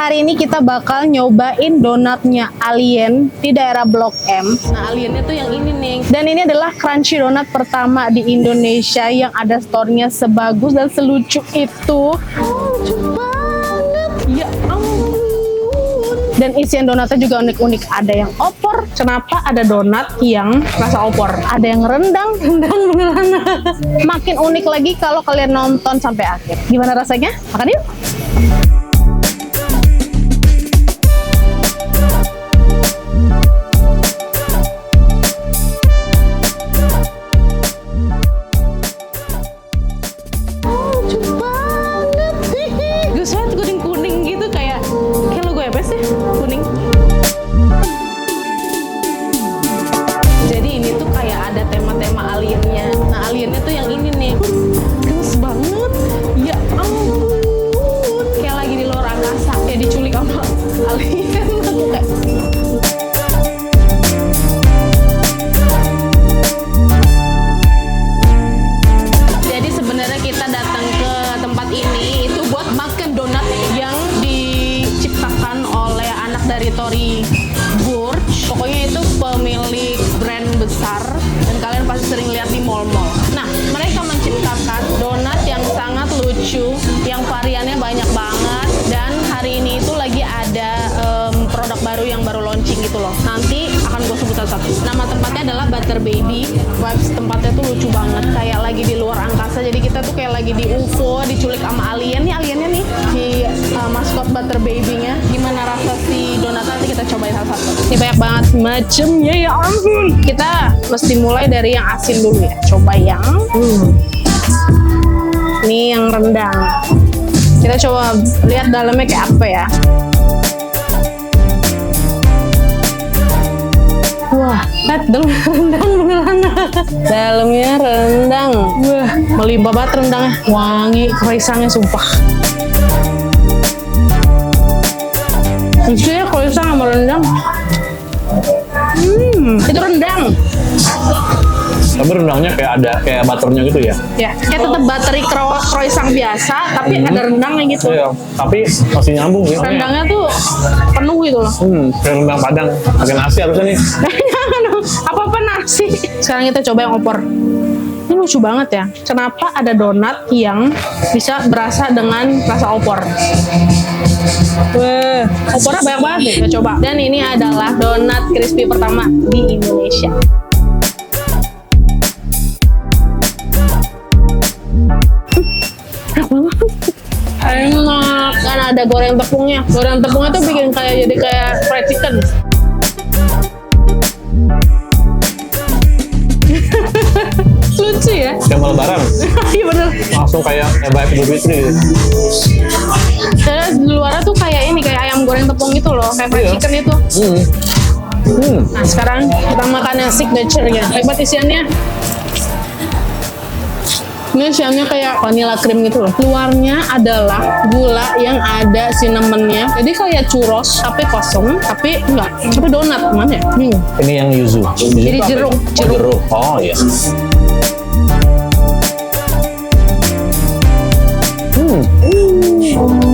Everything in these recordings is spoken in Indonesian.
hari ini kita bakal nyobain donatnya Alien di daerah Blok M. Nah, Aliennya tuh yang ini nih. Dan ini adalah crunchy donat pertama di Indonesia yang ada store-nya sebagus dan selucu itu. Lucu banget. Ya ampun. Dan isian donatnya juga unik-unik. Ada yang opor. Kenapa ada donat yang rasa opor? Ada yang rendang beneran. Makin unik lagi kalau kalian nonton sampai akhir. Gimana rasanya? Makan yuk. Pokoknya itu pemilik brand besar dan kalian pasti sering lihat di mall-mall. Nah, mereka menciptakan donat yang sangat lucu, yang variannya banyak banget, dan hari ini itu lagi ada produk baru yang baru launching gitu loh. Nanti akan gue sebut satu. Nama tempatnya adalah Butter Baby. Vibes tempatnya tuh lucu banget, kayak lagi di luar angkasa. Jadi kita tuh kayak lagi di UFO, diculik sama alien. Nih aliennya nih, si maskot Butter Baby-nya. Gimana rasa si donat nanti kita cobain satu-satu. Ini banyak banget macemnya, ya ampun. Kita mesti mulai dari yang asin dulu ya. Coba yang ini yang rendang. Kita coba lihat dalamnya kayak apa ya. Wah, lihat dalamnya rendang beneran. Dalamnya rendang. Wah, melimpah banget rendangnya. Wangi croissantnya sumpah. Lucu ya croissant sama rendang. Itu rendang. Tapi rendangnya kayak ada kayak butternya gitu ya? Ya, kayak tetap buttery croissant biasa, tapi ada rendangnya gitu. Iya, tapi masih nyambung ya. Rendangnya tuh penuh gitu loh. Kayak rendang Padang. Pakai nasi harusnya nih. Apa-apa nasi. Sekarang kita coba yang opor. Ini lucu banget ya. Kenapa ada donat yang bisa berasa dengan rasa opor? Wah, opornya banyak banget nih. Kita coba. Dan ini adalah donat crispy pertama di Indonesia. Enak, kan ada goreng tepungnya. Goreng tepungnya tuh bikin jadi kayak fried chicken. Lucu ya? Kayak mau lebaran. Iya bener. Langsung kayak vibe Idul Fitri gitu. Terus di luarnya tuh kayak ini, kayak ayam goreng tepung gitu loh, kayak fried chicken itu. Nah sekarang kita makan yang signature-nya. Hebat isiannya. Ini isiannya kayak vanilla cream gitu loh. Luarnya adalah gula yang ada cinnamonnya. Jadi kayak churros tapi kosong, tapi enggak. Tapi donat mana ya? Ini yang yuzu. Jadi jeruk. Oh iya.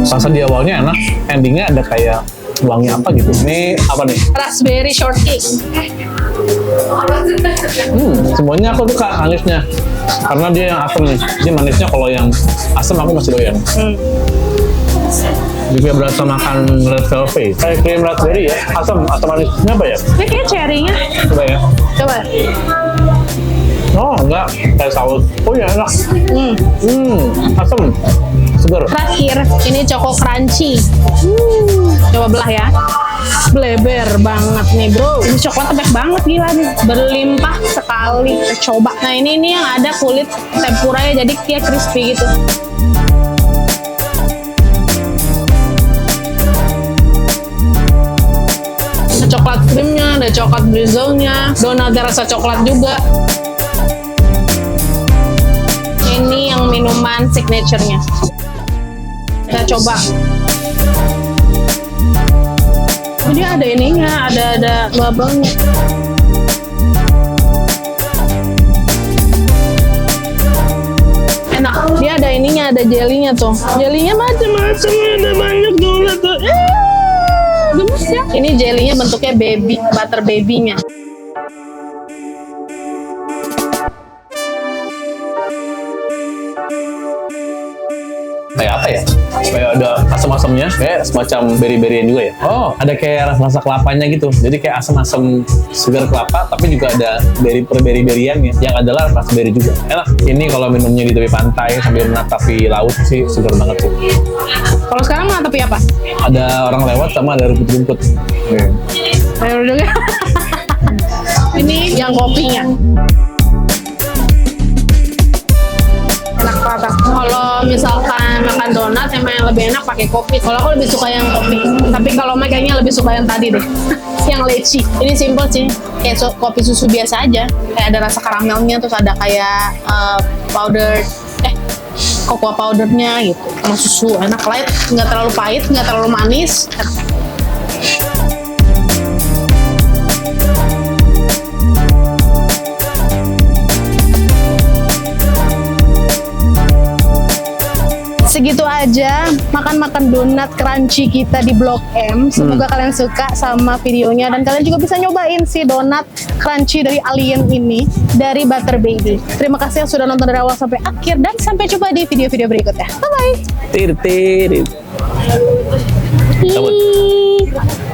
Rasa di awalnya enak, endingnya ada kayak wangi apa gitu. Ini apa nih? Raspberry shortcake. Semuanya aku suka manisnya. Karena dia yang asam nih. Dia manisnya kalau yang asam aku masih doyan. Juga berasa makan red velvet. Kayak krim raspberry ya. Asam atau manisnya apa ya? Ini kayak cherry-nya. Coba ya. Coba. Oh enggak, kayak saus. Oh ya enak. Asam. Segar. Terakhir, ini choco crunchy. Coba belah ya. Bleber banget nih bro. Ini coklatnya banyak banget, gila nih. Berlimpah sekali. Kita coba. Nah ini yang ada kulit tempuranya, jadi kayak crispy gitu. Ada coklat krimnya, ada coklat drizzle-nya, donatnya rasa coklat juga. Ini yang minuman signature-nya. Kita coba. Jadi ada ininya, ada bubble-nya. Enak. Dia ada ininya, ada jelinya tuh. Jelinya macam-macam, ada banyak donat tuh. Gemes ya. Ini jelinya bentuknya baby, butter baby-nya. Kayak apa ya? Kayak ada asam-asamnya, kayak semacam beri-berian juga ya. Oh, ada kayak rasa kelapanya gitu. Jadi kayak asam-asam segar kelapa, tapi juga ada beri-beriannya yang adalah rasa beri juga. Enak. Ini kalau minumnya di tepi pantai sambil menatapi laut sih segar banget sih. Kalau sekarang mau tapi apa? Ada orang lewat sama ada rumput-rumput. Ayo juga. Ini yang kopinya. Enak banget. Kalau misalkan makan donat emang yang lebih enak pakai kopi. Kalau aku lebih suka yang kopi. Tapi kalau Mike kayaknya lebih suka yang tadi deh. Yang leci. Ini simple sih. Kayak kopi susu biasa aja. Kayak ada rasa karamelnya, terus ada kayak powder cocoa powdernya gitu. Sama susu. Enak, light, nggak terlalu pahit, nggak terlalu manis. Segitu aja makan-makan donat crunchy kita di Blok M. Semoga kalian suka sama videonya dan kalian juga bisa nyobain si donat crunchy dari Alien ini dari Butter Baby. Terima kasih yang sudah nonton dari awal sampai akhir dan sampai jumpa di video-video berikutnya. Bye bye. Tir. Cabut.